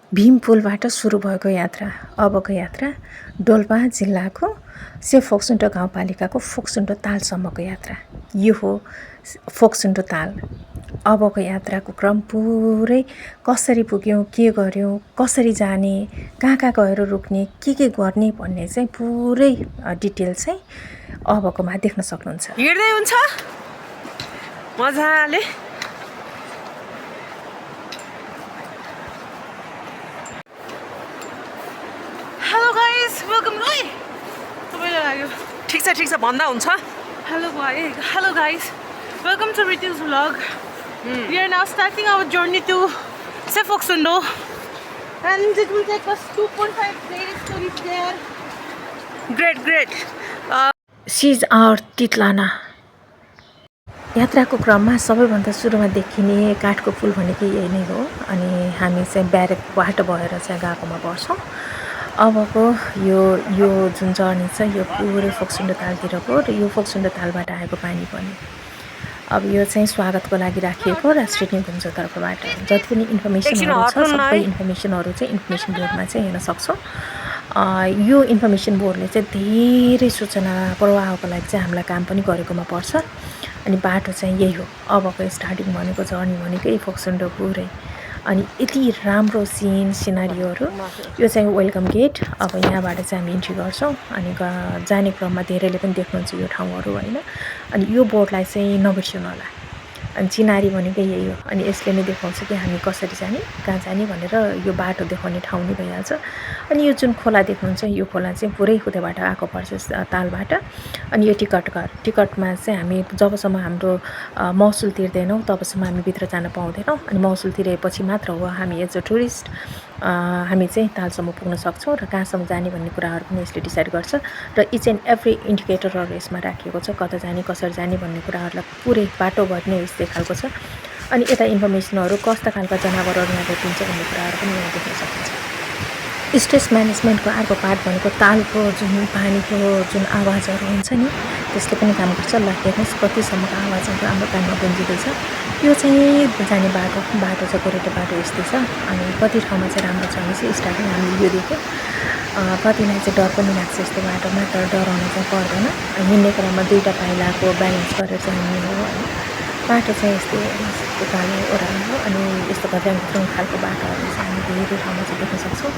भीमपुलबाट सुरु भएको यात्रा। अबको यात्रा डोल्पा जिल्लाको फोक्सुन्डो गाउँपालिकाको फोक्सुन्डो तालसम्मको यात्रा। यो हो फोक्सुन्डो ताल। अबको यात्राको क्रम पुरै कसरी पुग्यौँ, के गर्यौँ, कसरी जाने, कहाँ कहाँ गएर रुक्ने, के गर्ने भन्ने चाहिँ पुरै डिटेल चाहिँ अबकोमा देख्न सक्नुहुन्छ। हिँड्दै हुन्छ मजाले। Hello guys, welcome. तपाईँलाई लाग्यो ठिक छ भन्दा हुन्छ। हेलो गाइस, वेलकम टु रिटिल्स vlog. We are now starting our journey to Foxundo, and it will take us 2.5 days to reach there. Great. सिज आवर तितलाना। यात्राको क्रममा सबैभन्दा सुरुमा देखिने काठको पुल भनेको यही नै हो। अनि हामी चाहिँ ब्यारेकबाट भएर चाहिँ गएकोमा पर्छौँ। अबको यो जुन जर्नी छ यो पुरै फोक्सुन्डो तालतिरको र यो फोक्सुन्डो तालबाट आएको पानी पनि। अब यो चाहिँ स्वागतको लागि राखिएको राष्ट्रिय निकुञ्ज तर्फबाट जति पनि इन्फर्मेसनहरू छ सबै इन्फर्मेसनहरू चाहिँ इन्फर्मेसन बोर्डमा चाहिँ हेर्न सक्छौँ। यो इन्फर्मेसन बोर्डले चाहिँ धेरै सूचना प्रवाहको लागि चाहिँ हामीलाई काम पनि गरेकोमा पर्छ। अनि बाटो चाहिँ यही हो। अबको स्टार्टिङ भनेको जर्नी भनेको यही फोक्सुन्डो पुरै। अनि यति राम्रो सिनारीहरू। यो चाहिँ वेलकम गेट। अब यहाँबाट चाहिँ हामी इन्ट्री गर्छौँ। अनि जाने क्रममा धेरैले पनि देख्नुहुन्छ यो ठाउँहरू होइन। अनि यो बोर्डलाई चाहिँ नबिर्सिनु होला। अनि चिनारी भनेको यही हो। अनि यसले नै देखाउँछ कि हामी कसरी जाने, कहाँ जाने भनेर यो बाटो देखाउने ठाउँ नै भइहाल्छ। अनि यो जुन खोला देख्नुहुन्छ यो खोला चाहिँ पुरै उतैबाट आएको पर्छ तालबाट। अनि यो टिकट घर। टिकटमा चाहिँ हामी जबसम्म हाम्रो महसुल तिर्दैनौँ तबसम्म हामी भित्र जान पाउँदैनौँ। अनि महसुल तिरेपछि मात्र हो हामी एज अ टुरिस्ट हामी चाहिँ तालसम्म पुग्न सक्छौँ र कहाँसम्म जाने भन्ने कुराहरू पनि यसले डिसाइड गर्छ। र इच एन्ड एभ्री इन्डिकेटरहरू यसमा राखिएको छ, कता जाने कसरी जाने भन्ने कुराहरूलाई पुरै बाटोभरि नै यस्तै खालको छ। अनि यता इन्फर्मेसनहरू कस्ता खालका जनावरहरू यहाँ भेटिन्छ भन्ने कुराहरू पनि यहाँ देख्न सकिन्छ। स्ट्रेस म्यानेजमेन्टको अर्को पार्ट भनेको तालको जुन पानीको जुन आवाजहरू हुन्छ नि त्यसले पनि काम गर्छ। ल हेर्नुहोस् कतिसम्मको आवाजहरू हाम्रो कानमा गुन्जिँदैछ। यो चाहिँ जाने बाटो चाहिँ गोरेटो बाटो यस्तै छ। अनि कति ठाउँमा चाहिँ राम्रो छ भने चाहिँ स्टार्टिङ हामीले यो देख्यौँ। कतिलाई चाहिँ डर पनि लाग्छ यस्तो बाटोमा, तर डराउन चाहिँ पर्दैन। हिँड्ने क्रममा दुईवटा पाइलाको ब्यालेन्स गरेर चाहिँ हिँड्ने हो होइन। बाटो चाहिँ यस्तै उकालो ओह्रालो हो। अनि यस्तो घट्याङ खालको बाटोहरू चाहिँ हामी धेरै ठाउँमा चाहिँ देख्न सक्छौँ।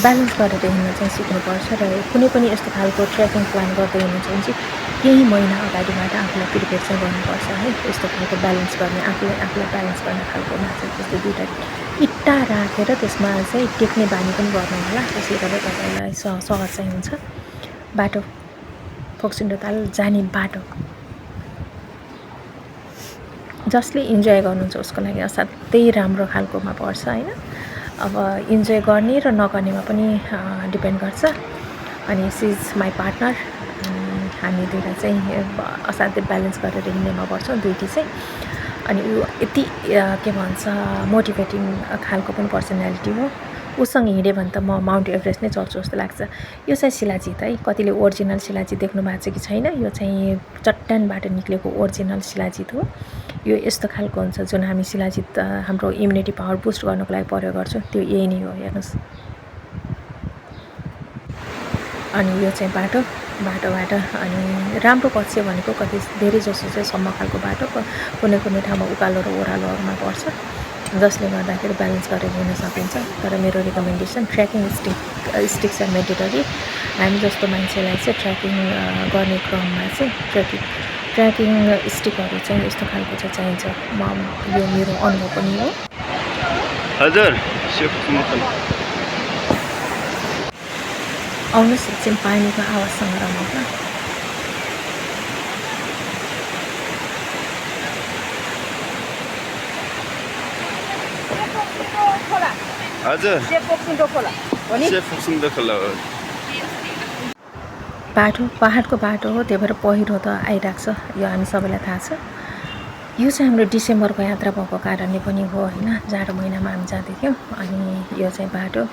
ब्यालेन्स गरेर हिँड्न चाहिँ सिक्नुपर्छ। र कुनै पनि यस्तो खालको ट्रेकिङ प्लान गर्दै हुनुहुन्छ भने चाहिँ केही महिना अगाडिबाट आफूलाई प्रिपेयर चाहिँ गर्नुपर्छ है। यस्तो खालको ब्यालेन्स गर्ने आफूलाई ब्यालेन्स गर्ने खालकोमा चाहिँ त्यस्तो दुईवटा इट्टा राखेर त्यसमा चाहिँ टेक्ने बानी पनि गर्नु होला। त्यसले गर्दा तपाईँलाई सहज चाहिँ हुन्छ। बाटो फोक्सुन्डो ताल जाने बाटो जसले इन्जोय गर्नुहुन्छ उसको लागि असाध्यै राम्रो खालकोमा पर्छ होइन। अब इन्जोय गर्ने र नगर्नेमा पनि डिपेन्ड गर्छ। अनि सिज माई पार्टनर। हामी दुईवटा चाहिँ असाध्यै ब्यालेन्स गरेर हिँड्नेमा पर्छौँ दुईटी चाहिँ। अनि ऊ यति के भन्छ मोटिभेटिङ खालको पनि पर्सनालिटी हो। उसँग हिँड्यो भने त म माउन्ट एभरेस्ट नै चढ्छु जस्तो लाग्छ। यो चाहिँ शिलाजित है। कतिले ओरिजिनल शिलाजित देख्नु भएको छ कि छैन। यो चाहिँ चट्टानबाट निक्लेको ओरिजिनल शिलाजित हो। यो यस्तो खालको हुन्छ जुन हामी शिलाजित हाम्रो इम्युनिटी पावर बुस्ट गर्नको लागि प्रयोग गर्छौँ। त्यो यही नै हो हेर्नुहोस्। अनि यो चाहिँ बाटोबाट अनि राम्रो पक्ष भनेको कति धेरै जसो चाहिँ सम्म खालको बाटो कुनै ठाउँमा उकालो र ओह्रालोहरूमा पर्छ जसले गर्दाखेरि ब्यालेन्स गरेर हिँड्न सकिन्छ। तर मेरो recommendation trekking sticks and mandatory. हामी जस्तो मान्छेलाई चाहिँ ट्रेकिङ गर्ने क्रममा चाहिँ ट्रेकिङ स्टिकहरू चाहिँ यस्तो खालको चाहिँ चाहिन्छ। यो मेरो अनुभव पनि हो। हजुर आउनुहोस् एकछिन पानीको आवाजसँग रमाउँ। हजुर बाटो पहाडको बाटो हो, त्यही भएर पहिरो त आइरहेको छ। यो हामी सबैलाई थाहा छ। यो चाहिँ हाम्रो डिसेम्बरको यात्रा भएको कारणले पनि हो होइन। जाडो महिनामा हामी जाँदै थियौँ। अनि यो चाहिँ बाटो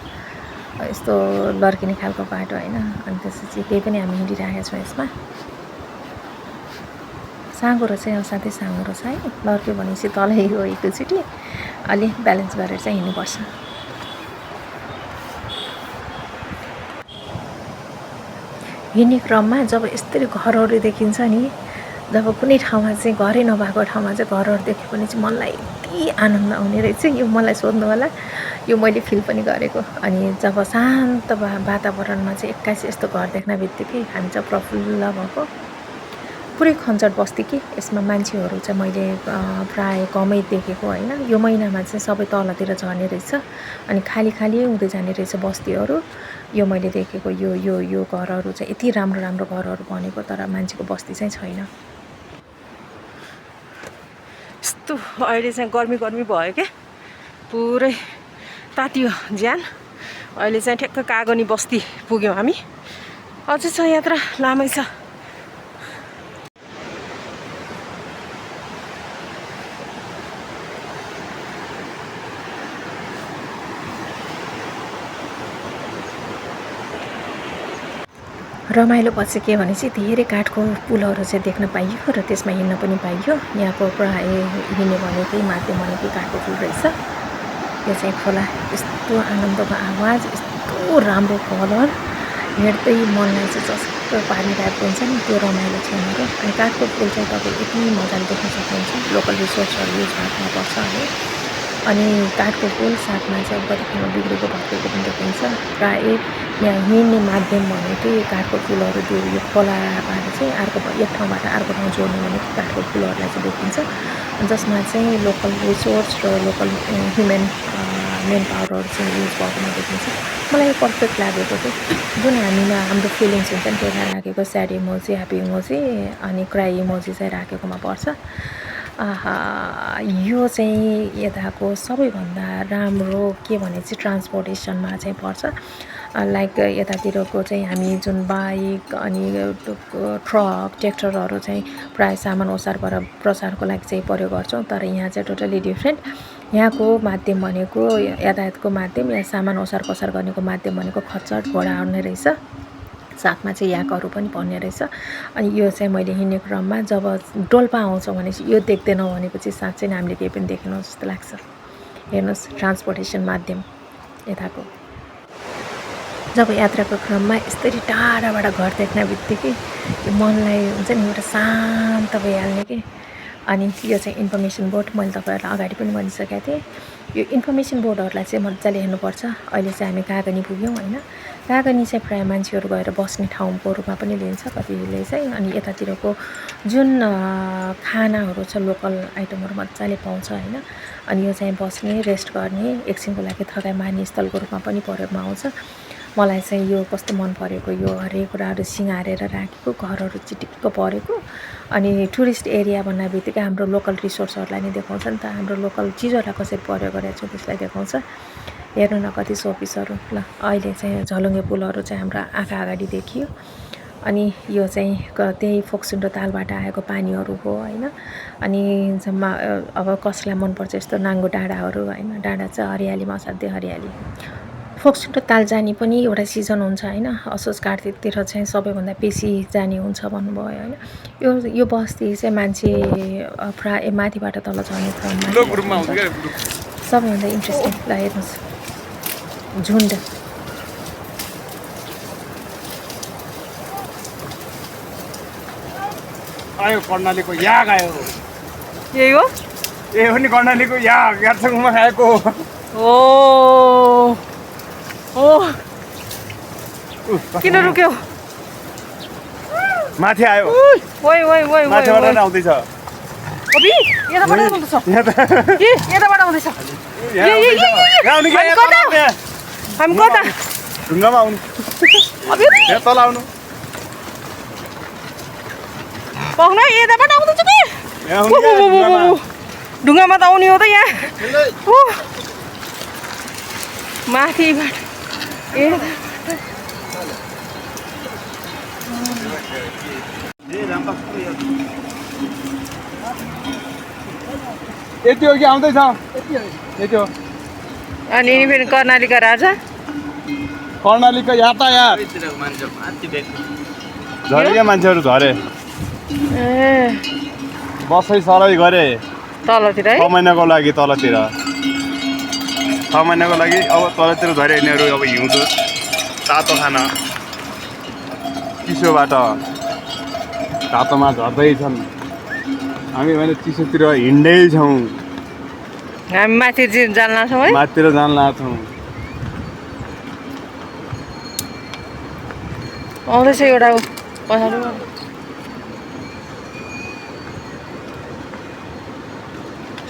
यस्तो लड्किने खालको बाटो होइन। अनि त्यसपछि केही पनि हामी हिँडिरहेका छौँ यसमा। साँगुरो चाहिँ असाध्यै साँगुरो छ है। लड्क्यो भनेपछि तलै हो एकैचोटि। अलि ब्यालेन्स गरेर चाहिँ हिँड्नुपर्छ। हिँड्ने क्रममा जब यस्तरी घरहरू देखिन्छ नि, जब कुनै ठाउँमा चाहिँ घरै नभएको ठाउँमा चाहिँ घरहरू देख्यो भने चाहिँ मनलाई यति आनन्द आउने रहेछ। यो मलाई सोध्नु होला, यो मैले फिल पनि गरेको। अनि जब शान्त वातावरणमा चाहिँ एक्कासी यस्तो घर देख्न बित्तिकै हामी चाहिँ प्रफुल्ल भएको। पुरै खञ्जर बस्ती कि यसमा मान्छेहरू चाहिँ मैले प्राय कमै देखेको होइन। यो महिनामा चाहिँ सबै तलतिर झर्ने रहेछ अनि खाली खाली हुँदै जाने रहेछ बस्तीहरू। यो मैले देखेको यो यो यो घरहरू चाहिँ यति राम्रो राम्रो घरहरू बनेको, तर मान्छेको बस्ती चाहिँ छैन। यस्तो अहिले चाहिँ गर्मी गर्मी भयो क्या, पुरै तातियो ज्यान। अहिले चाहिँ ठ्याक्क कागनी बस्ती पुग्यौँ हामी। अझै छ यात्रा, लामै छ। रमाइलो पछि के भने चाहिँ धेरै काठको पुलहरू चाहिँ देख्न पाइयो र त्यसमा हिँड्न पनि पाइयो। यहाँको प्राय हिँड्ने भनेकै माध्यम भनेकै काठको पुल रहेछ। यो चाहिँ खोला, यस्तो आनन्दको आवाज, यस्तो राम्रो कलर, हेर्दै मनलाई चाहिँ जस्तो पारिरहेको हुन्छ नि, त्यो रमाइलो क्षणहरू। अनि काठको पुल चाहिँ तपाईँ यति मजाले देख्न सक्नुहुन्छ। लोकल रिसोर्सहरू युज भएको पर्छ है। अनि काठको पुल साथमा चाहिँ कतिखेर बिग्रेको भत्केको पनि देखिन्छ। प्राय यहाँ हिँड्ने माध्यम भनेकै काठको पुलहरू, त्यो यो खोलाबाट चाहिँ एक ठाउँबाट अर्को ठाउँ जोड्ने भनेको काठको पुलहरूलाई चाहिँ देखिन्छ, जसमा चाहिँ लोकल रिसोर्स र लोकल ह्युमन मेन पावरहरू चाहिँ युज भएकोमा देखिन्छ। मलाई यो पर्फेक्ट लागेको थियो। जुन हामीमा हाम्रो फिलिङ्स हुन्छ नि त्यसलाई राखेको, स्याड इमोजी, ह्याप्पी इमोजी अनि क्राई इमोजी चाहिँ राखेकोमा पर्छ। यो चाहिँ यताको सबैभन्दा राम्रो के भने चाहिँ ट्रान्सपोर्टेसनमा चाहिँ पर्छ। लाइक यतातिरको चाहिँ हामी जुन बाइक अनि ट्रक ट्र्याक्टरहरू चाहिँ प्रायः सामान ओसार प्रसारको लागि चाहिँ प्रयोग गर्छौँ, तर यहाँ चाहिँ टोटली डिफ्रेन्ट। यहाँको माध्यम भनेको यातायातको माध्यम या सामान ओसार पसार गर्नेको माध्यम भनेको खच्चड घोडाहरू नै रहेछ। साथमा चाहिँ याकहरू पनि पर्ने रहेछ। अनि यो चाहिँ मैले हिँड्ने क्रममा जब डोल्पा आउँछ भनेपछि यो देख्दैनौँ भनेपछि साँच्चै नै हामीले केही पनि देखेनौँ जस्तो लाग्छ। हेर्नुहोस्, ट्रान्सपोर्टेसन माध्यम यताको। जब यात्राको क्रममा यसरी टाढाबाट घर देख्न बित्तिकै मनलाई हुन्छ नि एउटा शान्त भइहाल्ने कि। अनि यो चाहिँ इन्फर्मेसन बोर्ड, मैले तपाईँहरूलाई अगाडि पनि भनिसकेको थिएँ। यो इन्फर्मेसन बोर्डहरूलाई चाहिँ मजाले हेर्नुपर्छ। अहिले चाहिँ हामी कागनी पुग्यौँ होइन। कागनी चाहिँ प्रायः मान्छेहरू गएर बस्ने ठाउँको रूपमा पनि लिन्छ कतिले चाहिँ। अनि यतातिरको जुन खानाहरू छ, लोकल आइटमहरू मजाले पाउँछ होइन। अनि यो चाहिँ बस्ने, रेस्ट गर्ने, एकछिनको लागि थकाइ मार्ने स्थलको रूपमा पनि प्रयोगमा आउँछ। मलाई चाहिँ यो कस्तो मन परेको, यो हरेक कुराहरू सिँगारेर राखेको, घरहरू चिटिक्क परेको। अनि टुरिस्ट एरिया भन्ने बित्तिकै हाम्रो लोकल रिसोर्सहरूलाई नै देखाउँछ नि त, हाम्रो लोकल चिजहरूलाई कसरी प्रयोग गरेको छ त्यसलाई देखाउँछ। हेर्नु न कति सोपिसहरू। ल अहिले चाहिँ झलुङ्गे पुलहरू चाहिँ हाम्रो आँखा अगाडि देखियो। अनि यो चाहिँ त्यही फोक्सुन्डो तालबाट आएको पानीहरू हो होइन। अनि जम्मा अब कसलाई मनपर्छ यस्तो नाङ्गो डाँडाहरू होइन, डाँडा चाहिँ हरियालीमा असाध्यै हरियाली। फोक्सुन्डो ताल जाने पनि एउटा सिजन हुन्छ होइन। असोज कार्तिकतिर चाहिँ सबैभन्दा बेसी जाने हुन्छ भन्नुभयो होइन। यो बस्ती चाहिँ मान्छे प्राय माथिबाट तल झर्ने क्रममा सबैभन्दा इन्ट्रेस्टिङ। ल हेर्नुहोस्, झुन्ड आयो, कर्णालीको याग आयो। यही हो, ए हो नि कर्णालीको याग, यादसँगमा खाएको। ओ ओ किन रुक्यो? माथि आयो, वै वै वै माथिबाट आउँदैछ। अबि यताबाट आउँदैछ, यताबाट आउँदैछ। हामी कता? ढुङ्गामा आउनु, यहाँ तल आउनु। पक्न यताबाट आउँदैछ कि? ढुङ्गामा त आउने हो त यहाँ। माथिबाट यति हो कि आउँदैछ? यति हो। अनि फेरि कर्णालीका राजा, कर्णालीको यातायात झरे क्या, मान्छेहरू झरे, बसै सरै गरे तलतिर है। 6 महिनाको लागि तलतिर, 6 महिनाको लागि अब तलतिर झरे। यिनीहरू अब हिउँदो तातो खाना चिसोबाट तातोमा झर्दैछन् हामी भने चिसोतिर हिँड्दैछौँ हामी माथि जान लाग्छौँ है माथितिर जान लाग्छौँ आउँदैछ एउटा पछाडि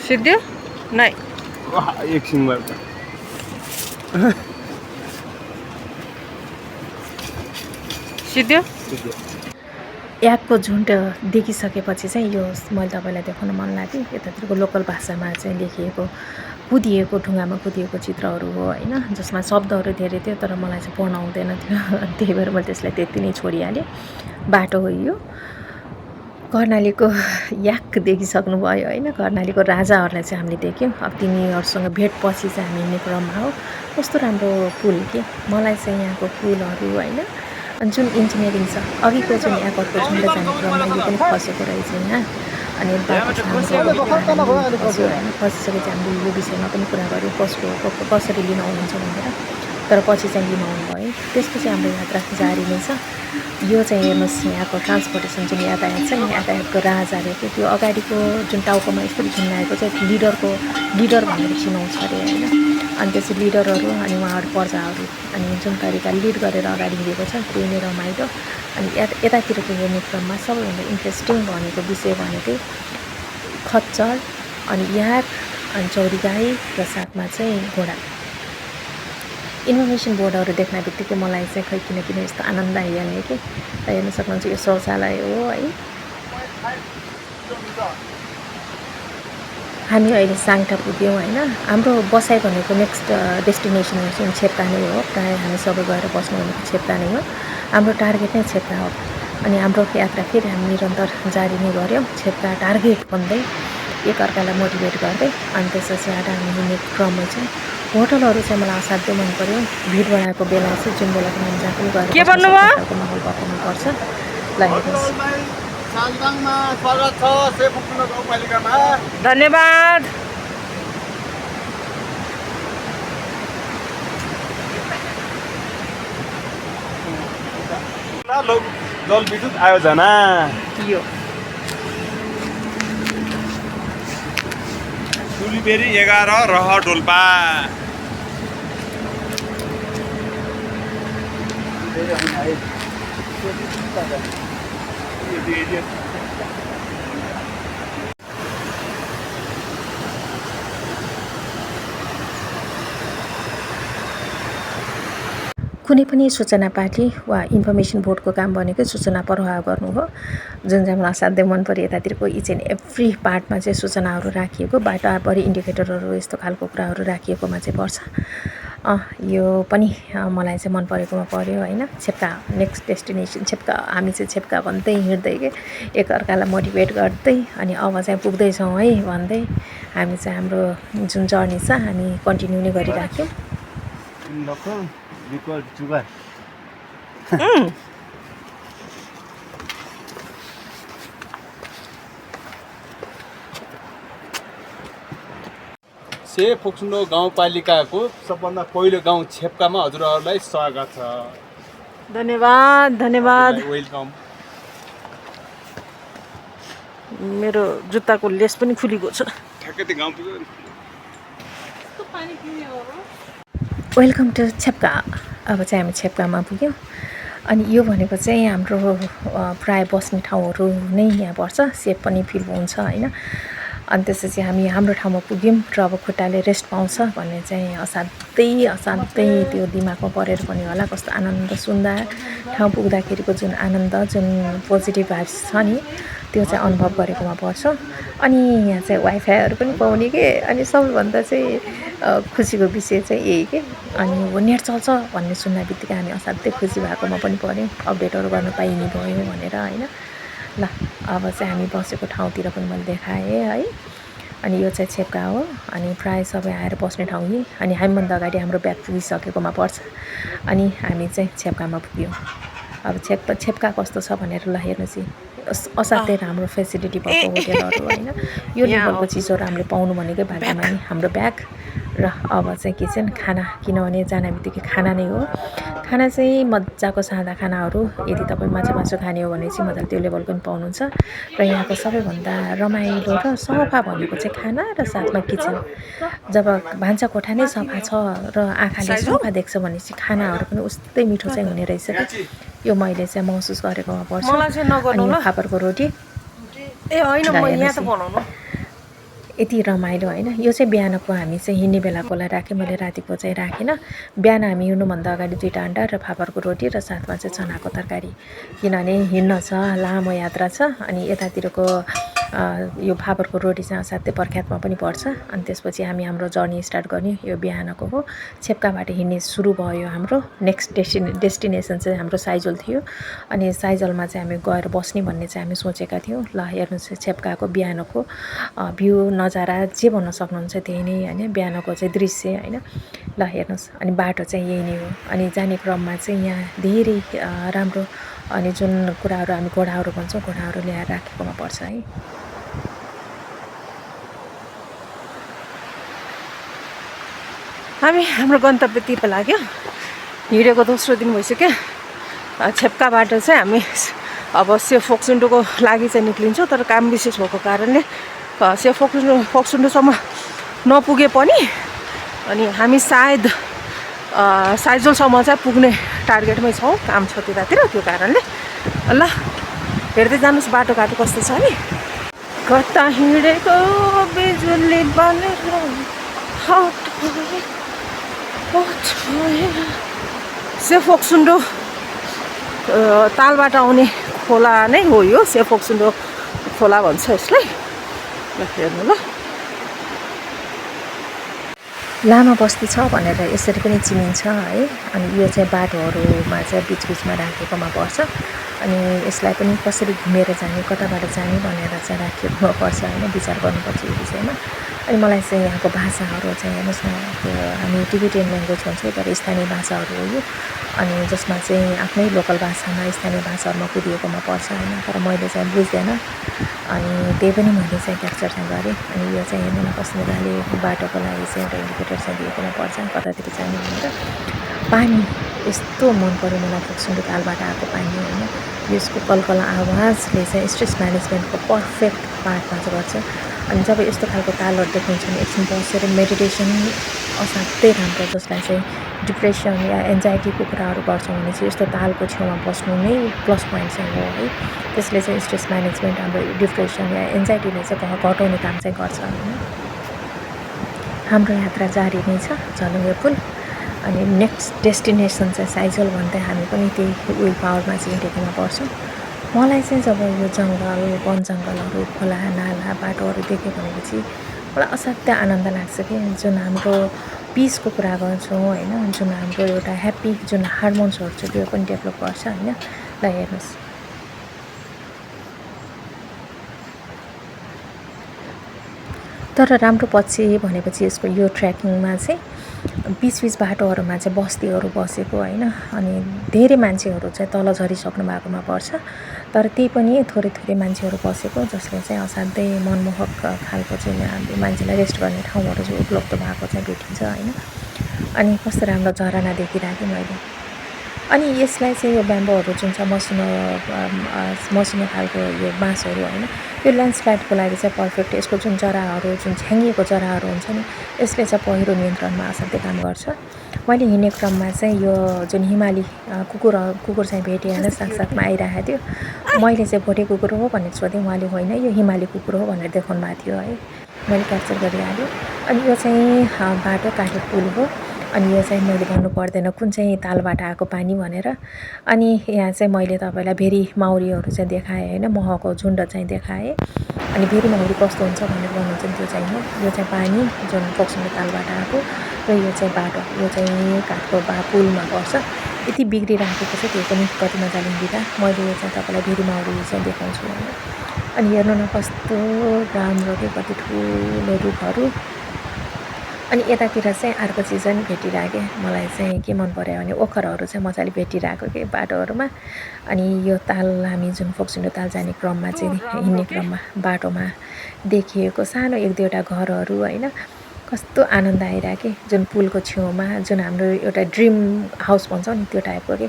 सिद्धि नै एकछिनबाट सिद्धि याकको झुन्ड देखिसकेपछि चाहिँ यो मैले तपाईँलाई देखाउन मन लाग्यो यतातिरको लोकल भाषामा चाहिँ लेखिएको कुदिएको ढुङ्गामा कुदिएको चित्रहरू हो होइन जसमा शब्दहरू धेरै थियो तर मलाई चाहिँ पढ्न आउँदैन थियो त्यही भएर मैले त्यसलाई त्यति नै छोडिहालेँ बाटो हो यो कर्णालीको याक देखिसक्नुभयो होइन कर्णालीको राजाहरूलाई चाहिँ हामीले देख्यौँ अब तिनीहरूसँग भेटपछि चाहिँ हामी हिँड्ने क्रममा हो कस्तो राम्रो पुल के मलाई चाहिँ यहाँको पुलहरू होइन अनि जुन इन्जिनियरिङ छ अघिको जुन एयरपोर्टको झुन्ड जाने क्रममा यो पनि खसेको रहेछ यहाँ अनि बाटो खसिसकेपछि हामीले यो विषयमा पनि कुरा गऱ्यौँ कसरी लिन आउनुहुन्छ भनेर तर पछि चाहिँ लिन आउनुभयो त्यसपछि हाम्रो यात्रा जारी नै छ यो चाहिँ हेर्नुहोस् यहाँको ट्रान्सपोर्टेसन जुन यातायात छ नि यातायातको राजाहरूको त्यो अगाडिको जुन टाउकोमा यस्तो झुन्डाएको चाहिँ लिडर भनेर चिनाउँछ अरे होइन अनि त्यसै लिडरहरू अनि उहाँहरू प्रजाहरू अनि जुन तरिका लिड गरेर अगाडि हिँडेको छ त्यो नै रमाइलो अनि यतातिरको हेर्ने क्रममा सबैभन्दा इन्ट्रेस्टिङ भनेको विषय भनेकै खच्चड अनि याक अनि चौरी गाई र साथमा चाहिँ घोडा इन्फर्मेसन बोर्डहरू देख्न बित्तिकै मलाई चाहिँ खै किन यस्तो आनन्द आइहाल्ने कि हेर्न सक्नुहुन्छ यो शौचालय हो है हामी अहिले साङटा पुग्यौँ होइन हाम्रो बसाइ भनेको नेक्स्ट डेस्टिनेसन चाहिँ छेप्का नै हो प्रायः हामी सबै गएर बस्नु भनेको छेप्का नै हो हाम्रो टार्गेट नै छेप्का हो अनि हाम्रो यात्रा फेरि हामी निरन्तर जारी नै गऱ्यौँ छेप्का टार्गेट भन्दै एकअर्कालाई मोटिभेट गर्दै अनि त्यसपछि आएर हामी हिँड्ने क्रममा चाहिँ होटलहरू चाहिँ मलाई असाध्यै मन पऱ्यो भिड बढाएको बेला चाहिँ जुन बेलाको हामी जहाँ पनि गएर के भन्नुभयो माहौल बताउनुपर्छ ल हेर्नुहोस् साङगाङमा स्वागत छ सेफुकुना गाउँपालिकामा धन्यवाद जलविद्युत आयोजना यो तुलिबेरी 11 रह डोल्पा कुनै पनि सूचना पार्टी वा इन्फर्मेसन बोर्डको काम भनेकै सूचना प्रवाह गर्नु हो जुन चाहिँ मलाई असाध्यै मन पर्यो यतातिरको इच एन्ड एभ्री पार्टमा चाहिँ सूचनाहरू राखिएको बाटाभरि इन्डिकेटरहरू यस्तो खालको कुराहरू राखिएकोमा चाहिँ पर्छ यो पनि मलाई चाहिँ मन परेकोमा पर्यो होइन छेप्का नेक्स्ट डेस्टिनेसन छेप्का हामी चाहिँ छेप्का भन्दै हिँड्दै के एकअर्कालाई मोटिभेट गर्दै अनि अब चाहिँ पुग्दैछौँ है भन्दै हामी चाहिँ हाम्रो जुन जर्नी छ हामी कन्टिन्यू नै गरिराख्यौँ सेफुक्सुनो गाउँपालिकाको सबभन्दा पहिलो गाउँ छेप्कामा हजुरहरूलाई स्वागत छ धन्यवाद वेलकम मेरो जुत्ताको लेस पनि खुलेको छ ठ्याक्कै त्यो गाउँ पुग्यो वेलकम टु छेप्का अब चाहिँ हामी छेप्कामा पुग्यौँ अनि यो भनेको चाहिँ हाम्रो प्राय बस्ने ठाउँहरू नै यहाँ पर्छ सेफ पनि फिल हुन्छ होइन अनि त्यसपछि हामी हाम्रो ठाउँमा पुग्यौँ र अब खुट्टाले रेस्ट पाउँछ भन्ने चाहिँ असाध्यै त्यो दिमागमा परेर पनि होला कस्तो आनन्द सुन्दा ठाउँ पुग्दाखेरिको जुन आनन्द जुन पोजिटिभ भाइब्स छ नि त्यो चाहिँ अनुभव गरेकोमा पर्छ अनि यहाँ चाहिँ वाइफाईहरू पनि पाउने के अनि सबैभन्दा चाहिँ खुसीको विषय चाहिँ यही के अनि वो नेट चल्छ भन्ने सुन्दा बित्तिकै हामी असाध्यै खुसी भएकोमा पनि पऱ्यौँ अपडेटहरू गर्न पाइने भयो भनेर होइन ल अब चाहिँ हामी बसेको ठाउँतिर पनि मैले देखाएँ है अनि यो चाहिँ छेप्का हो अनि प्रायः सबै आएर बस्ने ठाउँ यही अनि हामीभन्दा अगाडि हाम्रो ब्याग पुगिसकेकोमा पर्छ अनि हामी चाहिँ छेप्कामा पुग्यौँ अब छेप्का कस्तो छ भनेर ल हेर्नुहोस् असाध्यै राम्रो फेसिलिटी भएको होटेलहरू होइन यो लेभलको चिजहरू हामीले पाउनु भनेकै भाग्यमा नि हाम्रो ब्याग र अब चाहिँ के चाहिँ खाना, किनभने जाने बित्तिकै खाना नै हो। खाना चाहिँ मजाको सादा खानाहरू, यदि तपाईँ माछा खाने हो भने चाहिँ मजाले त्यो लेभलको पनि पाउनुहुन्छ। र यहाँको सबैभन्दा रमाइलो र सफा भनेको चाहिँ खाना र साथमा किचन। जब भान्सा कोठा नै सफा छ र आँखाले सफा देख्छ भने चाहिँ खानाहरू पनि उस्तै मिठो चाहिँ हुने रहेछ कि यो मैले चाहिँ महसुस गरेकोमा पर्छ। मलाई चाहिँ नगर्नु अनि ल। फापरको रोटी ए होइन म यहाँ त बनाउनु। यति रमाइलो होइन। यो चाहिँ बिहानको हामी चाहिँ हिँड्ने बेलाकोलाई राखेँ मैले, रातिको चाहिँ राखेन। बिहान हामी हिँड्नुभन्दा अगाडि 2टा अन्डा र फापरको रोटी र साथमा चाहिँ चनाको तरकारी, किनभने हिँड्न छ, लामो यात्रा छ। अनि यतातिरको यो फापरको रोटी चाहिँ असाध्यै प्रख्यातमा पनि पर्छ। अनि त्यसपछि हामी हाम्रो जर्नी स्टार्ट गर्ने यो बिहानको हो। छेप्काबाट हिँड्ने सुरु भयो हाम्रो। नेक्स्ट डेस्टिनेसन चाहिँ हाम्रो साइजोल थियो। अनि साइजोलमा चाहिँ हामी गएर बस्ने भन्ने चाहिँ हामी सोचेका थियौँ। ल हेर्नुहोस् छेप्काको बिहानको भ्यू नजारा जे भन्न सक्नुहुन्छ त्यही नै होइन, बिहानको चाहिँ दृश्य होइन। ल हेर्नुहोस्, अनि बाटो चाहिँ यही नै हो। अनि जाने क्रममा चाहिँ यहाँ धेरै राम्रो अनि जुन कुराहरू हामी घोडाहरू भन्छौँ, घोडाहरू ल्याएर राखेकोमा पर्छ है। हामी हाम्रो गन्तव्यतिर लाग्यो। हिँडेको दोस्रो दिन भइसक्यो। छेप्काबाट चाहिँ हामी अब सेफ फोक्सुन्डोको लागि चाहिँ निक्लिन्छौँ, तर काम विशेष भएको कारणले सेफ फोक्सुन्डोसम्म नपुगे पनि अनि हामी सायद साइजोलसम्म चाहिँ पुग्ने टार्गेटमै छौँ। काम छ त्यतातिर, त्यो कारणले ल हेर्दै जानुहोस् बाटो घाटो कस्तो छ नि। कता हिँडेको बिजुली बनेर सेफ फोक्सुन्डो तालबाट आउने खोला नै हो यो, सेफ फोक्सुन्डो खोला भन्छ यसलाई। ल हेर्नु ल, लामा बस्ती छ भनेर यसरी पनि चिनिन्छ है। अनि यो चाहिँ बाटोहरूमा चाहिँ बिचबिचमा राखेकोमा पर्छ। अनि यसलाई पनि कसरी घुमेर जाने, कताबाट जाने भनेर चाहिँ राखिएकोमा पर्छ होइन, विचार गर्नुपर्छ यो विषयमा। अनि मलाई चाहिँ यहाँको भाषाहरू चाहिँ हेर्नुहोस् न, हामी टिबेटियन ल्याङ्ग्वेज भन्छौँ तर स्थानीय भाषाहरू हो यो। अनि जसमा चाहिँ आफ्नै लोकल भाषामा स्थानीय भाषाहरूमा कुदिएकोमा पर्छ होइन। तर मैले चाहिँ बुझ्दैन, अनि त्यही पनि मैले चाहिँ क्याप्चर चाहिँ गरेँ। अनि यो चाहिँ हेर्नु न कस्तो मजाले बाटोको लागि चाहिँ एउटा इन्डिकेटर चाहिँ दिएकोमा पर्छ कतातिर जाने भनेर। पानी यस्तो मन पऱ्यो मलाई, फोक्सुन्डो तालबाट आएको पानी होइन। यसको कलकल आवाजले चाहिँ स्ट्रेस म्यानेजमेन्टको पर्फेक्ट पार्टमा चाहिँ गर्छ। अनि जब यस्तो खालको तालहरू देखिन्छ भने एकछिन बसेर मेडिटेसन असाध्यै राम्रो, जसलाई चाहिँ डिप्रेसन या एन्जाइटीको कुराहरू गर्छौँ भने चाहिँ यस्तो तालको छेउमा बस्नु नै प्लस पोइन्ट चाहिँ हो है। त्यसले चाहिँ स्ट्रेस म्यानेजमेन्ट, हाम्रो डिप्रेसन या एन्जाइटीले चाहिँ घटाउने काम चाहिँ गर्छ होइन। हाम्रो यात्रा जारी नै छ, झलुङ्गे पुल। अनि नेक्स्ट डेस्टिनेसन चाहिँ साइजोल भन्दै हामी पनि त्यही विल पावरमा चाहिँ हिँडेकोमा पर्छौँ। मलाई चाहिँ जब यो जङ्गल, वन जङ्गलहरू, खोला नाला बाटोहरू देख्यो भनेपछि मलाई असाध्यै आनन्द लाग्छ कि। जुन हाम्रो पिसको कुरा गर्छौँ होइन, जुन हाम्रो एउटा ह्याप्पी जुन हार्मोन्सहरू छ त्यो पनि डेभलप गर्छ होइन। ल हेर्नुहोस्, तर राम्रो पक्ष भनेपछि यसको यो ट्रेकिङमा चाहिँ बिच बाटोहरूमा चाहिँ बस्तीहरू बसेको होइन। अनि धेरै मान्छेहरू चाहिँ तल झरिसक्नु भएकोमा पर्छ, तर त्यही पनि थोरै मान्छेहरू बसेको, जसले चाहिँ असाध्यै मनमोहक खालको चाहिँ मान्छेलाई रेस्ट गर्ने ठाउँहरू चाहिँ उपलब्ध भएको चाहिँ भेटिन्छ होइन। अनि कस्तो राम्रो झरना देखिरहेको मैले। अनि यसलाई चाहिँ यो ब्याम्बोहरू जुन छ मसिनो खालको यो बाँसहरू होइन, यो ल्यान्डस्लाइडको लागि चाहिँ पर्फेक्ट। यसको जुन जराहरू, जुन छ्याङ्गिएको जराहरू हुन्छ नि, यसले चाहिँ पहिरो नियन्त्रणमा असाध्यै काम गर्छ। मैले हिँड्ने क्रममा चाहिँ यो जुन हिमाली कुकुर चाहिँ भेटेँ होइन, साथसाथमा आइरहेको थियो। मैले चाहिँ भोटे कुकुर हो भनेर सोधेँ, उहाँले होइन यो हिमाली कुकुर हो भनेर देखाउनु भएको थियो है। मैले क्याप्चर गरिहालेँ। अनि यो चाहिँ बाटो काठे पुल हो। अनि यो चाहिँ मैले भन्नु पर्दैन कुन चाहिँ तालबाट आएको पानी भनेर। अनि यहाँ चाहिँ मैले तपाईँलाई भेरी माउरीहरू चाहिँ देखाएँ होइन, महको झुन्ड चाहिँ देखाएँ। अनि भेरी माउरी कस्तो हुन्छ भनेर भन्नुहुन्छ त्यो चाहिँ हो। यो चाहिँ पानी जुन फोक्सुन्डो तालबाट आएको, र यो चाहिँ बाटो, यो चाहिँ काठको पुलमा पर्छ। यति बिग्रिराखेको छ त्यो पनि कति मजाले हिँड्दा। मैले यो चाहिँ तपाईँलाई भेरी माउरी चाहिँ देखाउँछु होइन। अनि हेर्नु न कस्तो राम्रो के, कति ठुलो रुखहरू। अनि यतातिर चाहिँ अर्को चिज पनि भेटिरहेको मलाई चाहिँ के मन पऱ्यो भने ओखरहरू चाहिँ मजाले भेटिरहेको के बाटोहरूमा। अनि यो ताल हामी जुन फोक्सुन्डो ताल जाने क्रममा चाहिँ हिँड्ने क्रममा बाटोमा देखिएको सानो 1-2वटा घरहरू होइन, कस्तो आनन्द आइरहेको कि जुन पुलको छेउमा जुन हाम्रो एउटा ड्रिम हाउस भन्छौँ नि त्यो टाइपको कि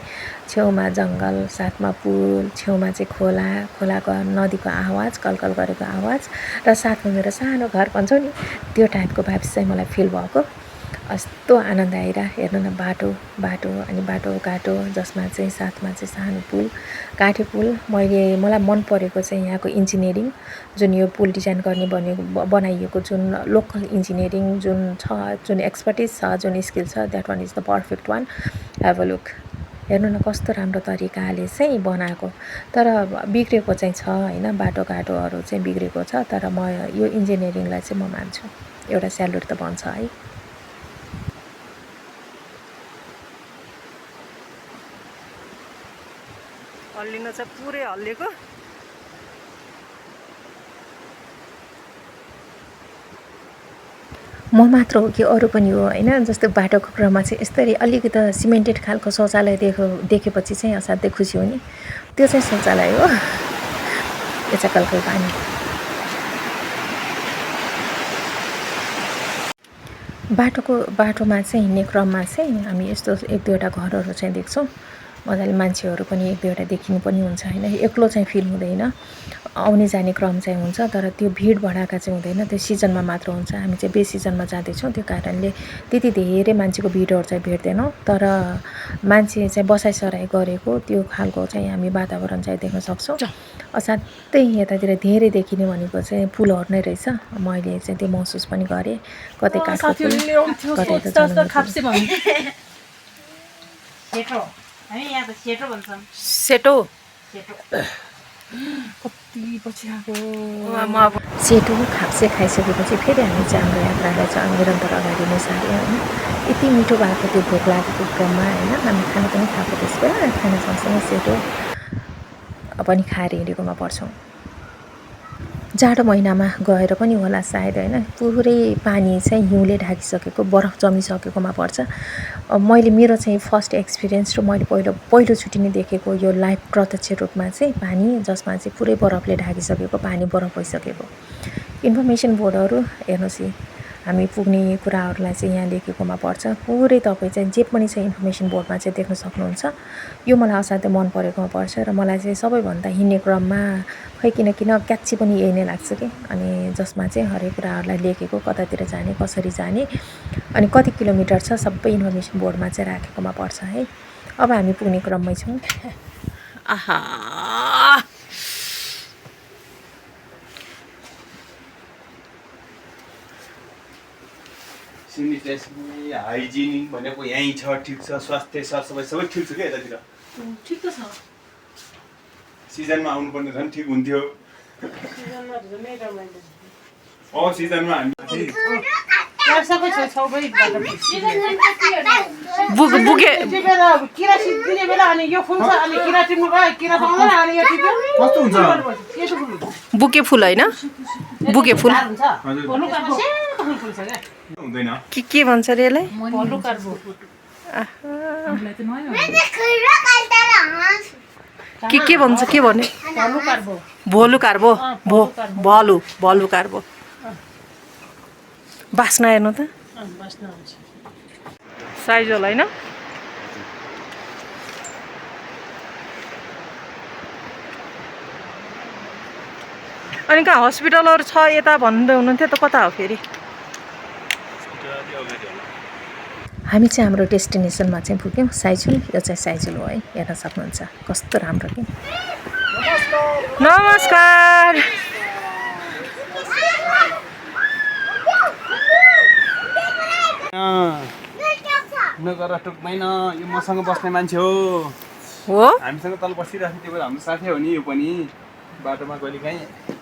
छेउमा जङ्गल साथमा पुल छेउमा चाहिँ खोलाको नदीको आवाज कलकल गरेको आवाज र साथमा मेरो सानो घर भन्छौँ नि त्यो टाइपको भाइब्स चाहिँ मलाई फिल भएको कस्तो आनन्द आइरहेको हेर्नु न बाटो अनि बाटोघाटो जसमा चाहिँ साथमा चाहिँ सानो पुल काठे पुल मलाई मन परेको चाहिँ यहाँको इन्जिनियरिङ जुन यो पुल डिजाइन गर्ने बनाइएको जुन लोकल इन्जिनियरिङ जुन छ जुन एक्सपर्टिज छ जुन स्किल छ that one is the perfect one have a look हेर्नु न कस्तो राम्रो तरिकाले चाहिँ बनाएको तर बिग्रेको चाहिँ छ होइन बाटोघाटोहरू चाहिँ बिग्रेको छ तर म यो इन्जिनियरिङलाई चाहिँ म मान्छु एउटा स्यालुट त भन्छ है हल्लिन चाहिँ पुरै हल्लेको म मात्र हो कि अरू पनि हो होइन जस्तो बाटोको क्रममा चाहिँ यस्तरी अलिकति सिमेन्टेड खालको शौचालय देखेपछि चाहिँ असाध्यै खुसी हुने त्यो चाहिँ शौचालय हो यो चाहिँ कलकल पानी बाटोमा चाहिँ हिँड्ने क्रममा चाहिँ हामी यस्तो एक दुईवटा घरहरू चाहिँ देख्छौँ मजाले मान्छेहरू पनि एक दुईवटा देखिनु पनि हुन्छ होइन एक्लो चाहिँ फिल हुँदैन आउने जाने क्रम चाहिँ हुन्छ तर त्यो भिड भडाका चाहिँ हुँदैन त्यो सिजनमा मात्र हुन्छ हामी चाहिँ बेसिजनमा जाँदैछौँ त्यो कारणले त्यति धेरै मान्छेको भिडहरू चाहिँ भेट्दैनौँ तर मान्छे चाहिँ बसाइसराई गरेको त्यो खालको चाहिँ हामी वातावरण चाहिँ देख्न सक्छौँ असाध्यै यतातिर धेरै देखिने भनेको चाहिँ पुलहरू नै रहेछ मैले चाहिँ त्यो महसुस पनि गरेँ कतै काठको पुल कतै त सेटो सेटो खाप्से खाइसकेपछि फेरि हामी चाहिँ हाम्रो यात्रालाई चाहिँ निरन्तर अगाडि नै सार्यौँ होइन यति मिठो भएको त्यो भोक लागेको क्रममा होइन हामी खाना पनि खाएको त्यस बेला खाना सँगसँगै सेटो पनि खाएर हिँडेकोमा पर्छौँ जाडो महिनामा गएर पनि होला सायद होइन पुरै पानी चाहिँ हिउँले ढाकिसकेको बरफ जमिसकेकोमा पर्छ मैले मेरो चाहिँ फर्स्ट एक्सपिरियन्स र मैले पहिलोचोटि नै देखेको यो लाइभ प्रत्यक्ष रूपमा चाहिँ पानी जसमा चाहिँ पुरै बरफले ढाकिसकेको पानी बरफ भइसकेको इन्फर्मेसन बोर्डहरू हेर्नुहोस् हामी पुग्ने कुराहरूलाई चाहिँ यहाँ लेखेकोमा पर्छ पुरै तपाईँ चाहिँ जे पनि चाहिँ इन्फर्मेसन बोर्डमा चाहिँ देख्न सक्नुहुन्छ यो मलाई असाध्यै मन परेकोमा पर्छ र मलाई चाहिँ सबैभन्दा हिँड्ने क्रममा खै किन क्याची पनि यही नै लाग्छ कि अनि जसमा चाहिँ हरेक कुराहरूलाई लेखेको कतातिर जाने कसरी जाने अनि कति किलोमिटर छ सबै इन्फर्मेसन बोर्डमा चाहिँ राखेकोमा पर्छ है अब हामी पुग्ने क्रममै छौँ आहा सेनिटाइजेसन हाइजिनिङ भनेको यहीँ छ ठिक छ स्वास्थ्य सरसफाइ सबै ठिक छ क्या यतातिर ठिक त छ सिजनमा आउनुपर्ने झन् ठिक हुन्थ्यो सिजनमा हामी बुके फुल होइन बुके फुल हुँदैन के भन्छ रे यसलाई के भन्छ के भने भोलु कार्बो भलु कार्बो बास्ना हेर्नु त साइजल होइन अनि कहाँ हस्पिटलहरू छ यता भन्दै हुनुहुन्थ्यो त कता हो फेरि हामी चाहिँ हाम्रो डेस्टिनेसनमा चाहिँ पुग्यौँ साइजुल यो चाहिँ साइजुल हो है हेर्न सक्नुहुन्छ कस्तो राम्रो कि नमस्कार नगर टुक्दैन यो मसँग बस्ने मान्छे हो हामीसँग तल बसिरहेको थियो त्यो हाम्रो साथी हो नि यो पनि बाटोमा कहिलेकाहीँ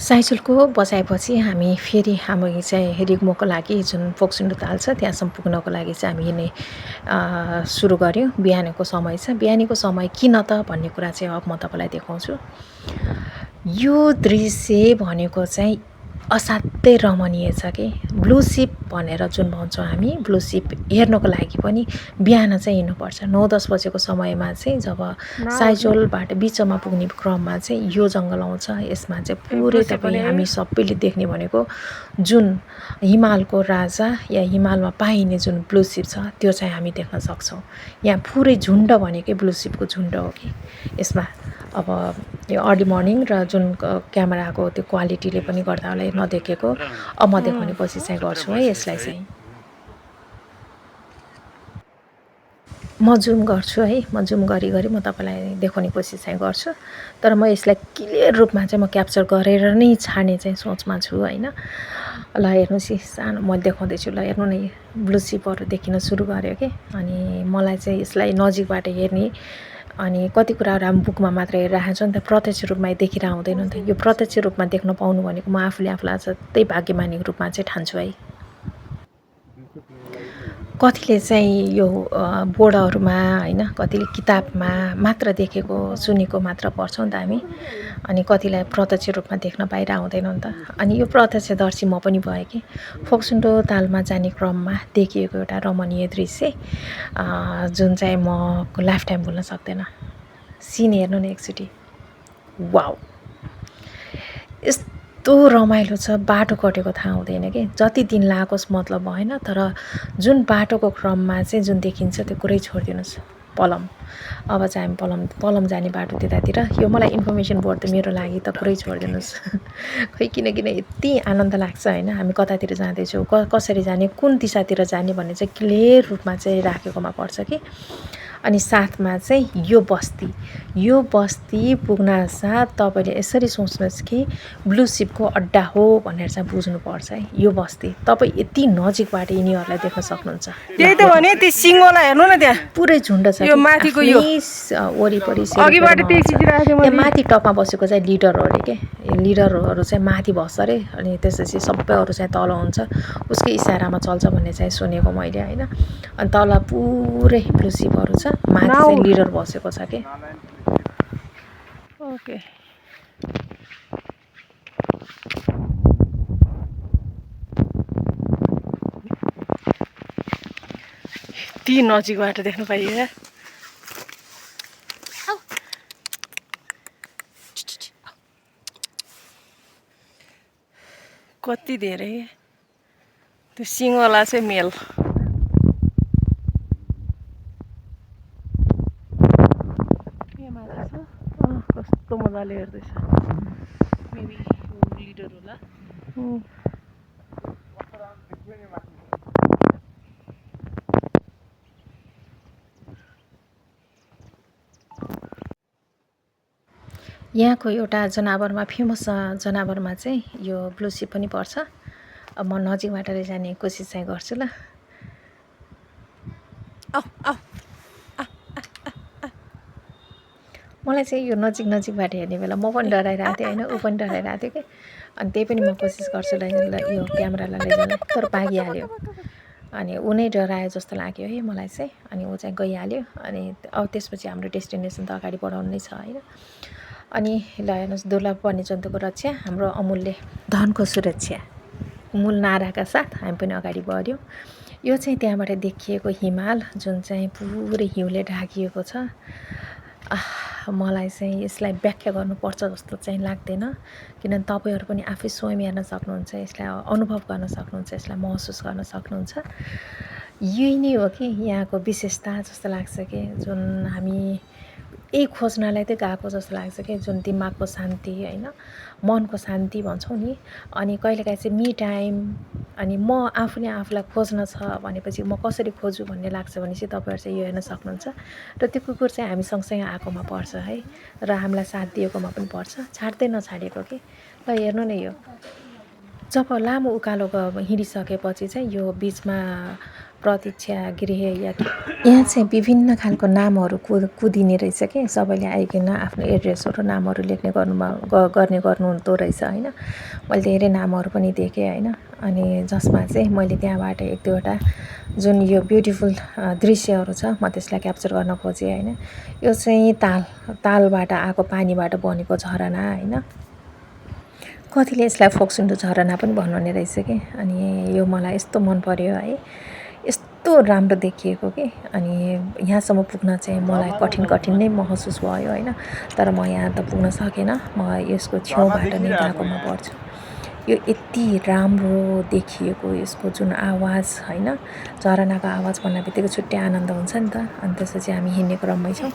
साइजुलको बसाएपछि हामी फेरि हाम्रो चाहिँ रिग्मोको लागि जुन फोक्सुन्डो ताल छ त्यहाँसम्म पुग्नको लागि चाहिँ हामी हिँड्ने सुरु गऱ्यौँ बिहानको समय छ बिहानीको समय किन त भन्ने कुरा चाहिँ अब म तपाईँलाई देखाउँछु यो दृश्य भनेको चाहिँ असाध्यै रमणीय छ कि ब्लू सिप भनेर जुन भन्छौँ हामी ब्लू सिप हेर्नको लागि पनि बिहान चाहिँ हिँड्नुपर्छ 9-10 बजेको समयमा चाहिँ जब साइजोलबाट बिचमा पुग्ने क्रममा चाहिँ यो जङ्गल आउँछ यसमा चाहिँ पुरै तपाईँ हामी सबैले देख्ने भनेको जुन हिमालको राजा या हिमालमा पाइने जुन ब्लू सिप छ त्यो चाहिँ हामी देख्न सक्छौँ यहाँ पुरै झुन्ड भनेकै ब्लू सिपको झुन्ड हो कि यसमा अब यो अर्ली मर्निङ र जुन क्यामेराको त्यो क्वालिटीले पनि गर्दा होला नदेखेको अब म देखाउने कोसिस चाहिँ गर्छु है यसलाई चाहिँ म जुम गर्छु है म जुम गरी म तपाईँलाई देखाउने कोसिस चाहिँ गर्छु तर म यसलाई क्लियर रूपमा चाहिँ म क्याप्चर गरेर नै छाड्ने चाहिँ सोचमा छु होइन ल हेर्नुहोस् है सानो म देखाउँदैछु ल हेर्नु न ब्लू सिपहरू देखिन सुरु गर्यो कि अनि मलाई चाहिँ यसलाई नजिकबाट हेर्ने अनि कति कुराहरू हामी बुकमा मात्र हेरिरहेको छ नि त प्रत्यक्ष रूपमा देखिएर आउँदैन नि त यो प्रत्यक्ष रूपमा देख्न पाउनु भनेको म आफूले आफूलाई त्यही भाग्यमानी रूपमा चाहिँ ठान्छु है कतिले चाहिँ यो बोर्डहरूमा होइन कतिले किताबमा मात्र देखेको सुनेको मात्र पढ्छौँ नि त हामी अनि कतिलाई प्रत्यक्ष रूपमा देख्न पाइरह हुँदैन नि त अनि यो प्रत्यक्षदर्शी म पनि भएँ कि फोक्सुन्डो तालमा जाने क्रममा देखिएको एउटा रमणीय दृश्य जुन चाहिँ म लाइफ टाइम भुल्न सक्दैन सिन हेर्नु न एकचोटि वाउ यस्तो रमाइलो छ बाटो कटेको थाहा हुँदैन कि जति दिन लागोस् मतलब भएन तर जुन बाटोको क्रममा चाहिँ जुन देखिन्छ त्यो कुरै छोडिदिनुहोस् पलम अब चाहिँ हामी पलम जाने बाटो त्यतातिर यो मलाई इन्फर्मेसन बोर्ड त मेरो लागि त कुरै छोडिदिनुहोस् खै किन यति आनन्द लाग्छ होइन हामी कतातिर जाँदैछौँ कसरी जाने कुन दिशातिर जाने भन्ने चाहिँ क्लियर रूपमा चाहिँ राखेकोमा पर्छ कि अनि साथमा चाहिँ यो बस्ती पुग्न साथ तपाईँले यसरी सोच्नुहोस् कि ब्लू सिपको अड्डा हो भनेर चाहिँ बुझ्नुपर्छ है यो बस्ती तपाईँ यति नजिकबाट यिनीहरूलाई देख्न सक्नुहुन्छ त्यही त भने त्यो सिङ्गोलाई हेर्नु न त्यहाँ पुरै झुन्ड छ यो माथिको यो वरिपरि अघिबाट त्यही खिचिरहेको थियो माथि टपमा बसेको चाहिँ लिडर हो अरे के लिडरहरू चाहिँ माथि बस्छ अरे अनि त्यसपछि सबैहरू चाहिँ तल हुन्छ उसकै इसारामा चल्छ भन्ने चाहिँ सुनेको मैले होइन अनि तल पुरै ब्लू सिपहरू छ माथि चाहिँ लिडर बसेको छ के ओके ती नजिकबाट देख्नु पाइयो कति धेरै त्यो सिंहला चाहिँ मेल कस्तो मजाले हेर्दैछ मेबी लिडर होला यहाँको एउटा जनावरमा फेमस जनावरमा चाहिँ यो ब्लू सिप पनि पर्छ अब म नजिकबाट जाने कोसिस चाहिँ गर्छु ल मलाई चाहिँ यो नजिकबाट हेर्ने बेला म पनि डराइरहेको थिएँ होइन ऊ पनि डराइरहेको थियो कि अनि त्यही पनि म कोसिस गर्छु यो क्यामेरालाई लैजान तर भागिहाल्यो अनि ऊ नै डरायो जस्तो लाग्यो है मलाई चाहिँ अनि ऊ चाहिँ गइहाल्यो अनि अब त्यसपछि हाम्रो डेस्टिनेसन त अगाडि बढाउनु नै छ होइन अनि ल हेर्नुहोस् दुर्लभ वन्यजन्तुको रक्षा हाम्रो अमूल्य धनको सुरक्षा मूल नाराका साथ हामी पनि अगाडि बढ्यौँ यो चाहिँ त्यहाँबाट देखिएको हिमाल जुन चाहिँ पुरै हिउँले ढाकिएको छ मलाई चाहिँ यसलाई व्याख्या गर्नुपर्छ जस्तो चाहिँ लाग्दैन किनभने तपाईँहरू पनि आफै स्वयं हेर्न सक्नुहुन्छ यसलाई अनुभव गर्न सक्नुहुन्छ यसलाई महसुस गर्न सक्नुहुन्छ यही नै हो कि यहाँको विशेषता जस्तो लाग्छ कि जुन हामी यही खोज्नलाई चाहिँ गएको जस्तो लाग्छ कि जुन दिमागको शान्ति होइन मनको शान्ति भन्छौँ नि अनि कहिलेकाहीँ चाहिँ मी टाइम अनि म आफूले आफूलाई खोज्न छ भनेपछि म कसरी खोज्छु भन्ने लाग्छ भनेपछि तपाईँहरू चाहिँ यो हेर्न सक्नुहुन्छ र त्यो कुकुर चाहिँ हामी सँगसँगै आएकोमा पर्छ है र हामीलाई साथ दिएकोमा पनि पर्छ छाड्दै नछाडेको कि ल हेर्नु न यो जब लामो उकालो हिँडिसकेपछि चाहिँ यो बिचमा प्रतीक्षा गृह या यहाँ चाहिँ विभिन्न खालको नामहरू कुदिने रहेछ कि सबैले आइकन आफ्नो एड्रेसहरू नामहरू लेख्ने गर्नुहुँदो रहेछ होइन मैले धेरै नामहरू पनि देखेँ होइन अनि जसमा चाहिँ मैले त्यहाँबाट एक दुईवटा जुन यो ब्युटिफुल दृश्यहरू छ म त्यसलाई क्याप्चर गर्न खोजेँ होइन यो चाहिँ तालबाट आएको पानीबाट बनेको झरना होइन कतिले यसलाई फोक्सुन्डो झरना पनि भन्नुहुने रहेछ कि अनि यो मलाई यस्तो मन पर्यो है यस्तो राम्रो देखिएको कि अनि यहाँसम्म पुग्न चाहिँ मलाई कठिन नै महसुस भयो होइन तर म यहाँ त पुग्न सकेन म यसको छेउबाट नै गएकोमा पर्छु यो यति राम्रो देखिएको यसको जुन आवाज होइन झरनाको आवाज भन्ने बित्तिकै छुट्टै आनन्द हुन्छ नि त अनि त्यसपछि हामी हिँड्ने क्रममै छौँ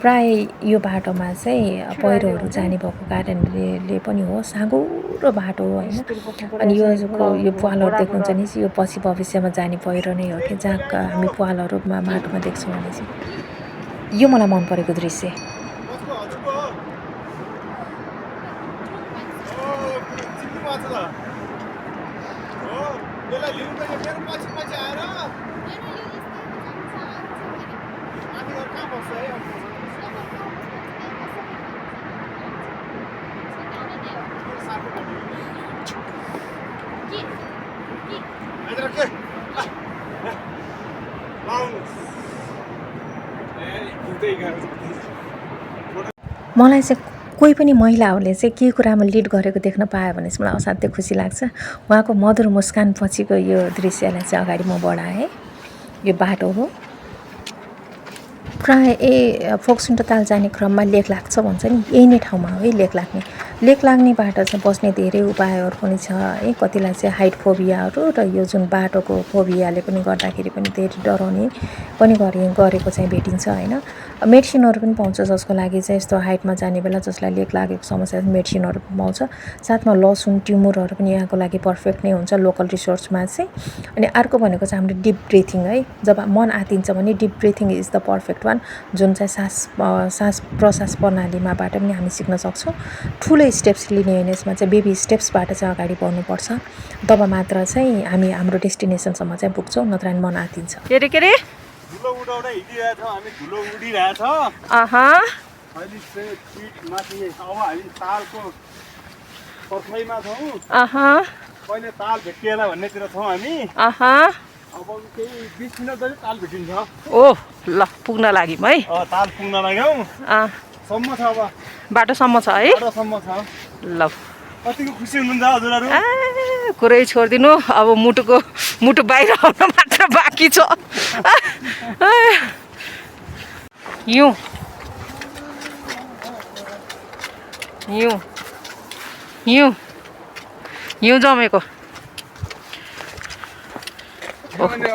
प्राय यो बाटोमा चाहिँ पहिरोहरू जाने भएको कारणले पनि हो साँघुरो बाटो हो होइन अनि यो पालहरू देख्नुहुन्छ नि यो पछि भविष्यमा जाने पहिरो नै हो कि जहाँ हामी पालहरूमा बाटोमा देख्छौँ भने चाहिँ यो मलाई मन परेको दृश्य मलाई चाहिँ कोही पनि महिलाहरूले चाहिँ के कुरामा लिड गरेको देख्न पायो भने चाहिँ मलाई असाध्यै खुसी लाग्छ उहाँको मधुर मुस्कान पछिको यो दृश्यलाई चाहिँ अगाडि म बढाएँ यो बाटो हो प्राय फोक्सुन्डो ताल जाने क्रममा लेक लाग्छ भन्छ नि यही नै ठाउँमा हो है लेक लाग्ने बाटो चाहिँ बस्ने धेरै उपायहरू पनि छ है कतिलाई चाहिँ हाइट फोबियाहरू र यो जुन बाटोको फोबियाले पनि गर्दाखेरि पनि धेरै डराउने पनि गरेको चाहिँ भेटिन्छ होइन मेडिसिनहरू पनि पाउँछ जसको लागि चाहिँ यस्तो हाइटमा जाने बेला जसलाई लेक लागेको समस्या मेडिसिनहरू पनि पाउँछ साथमा लसुन ट्युमरहरू पनि यहाँको लागि पर्फेक्ट नै हुन्छ लोकल रिसोर्समा चाहिँ अनि अर्को भनेको चाहिँ हाम्रो डिप ब्रिथिङ है जब मन आतिन्छ भने deep breathing is the perfect one जुन चाहिँ सास प्रश्वास प्रणालीमाबाट पनि हामी सिक्न सक्छौँ ठुलो स्टेप्स लिने होइन यसमा चाहिँ बेबी स्टेप्सबाट चाहिँ अगाडि बढ्नुपर्छ तब मात्र चाहिँ हामी हाम्रो डेस्टिनेसनसम्म चाहिँ पुग्छौँ नत्र मन आतिन्छ के अरे धुलो उडाउँदै हिँडिरहेछौँ हामी धुलो उडिरहेछ अहिले चाहिँ पिठ माथि अब हामी तालको पर्खाइमा छौँ कहिले ताल भेटिएला भन्नेतिर छौँ हामी अब केही 20 मिनटपछि ताल भेटिन्छ ओ ल पुग्न लाग्यौँ है ताल पुग्न लाग्यौँ सम्म छ अब बाटोसम्म छ है बाटोसम्म छ ल कतिको खुसी हुनुहुन्छ हजुरहरू कुरै छोडिदिनु अब मुटु बाहिर आउन मात्र बाँकी छ हिउँ जमेको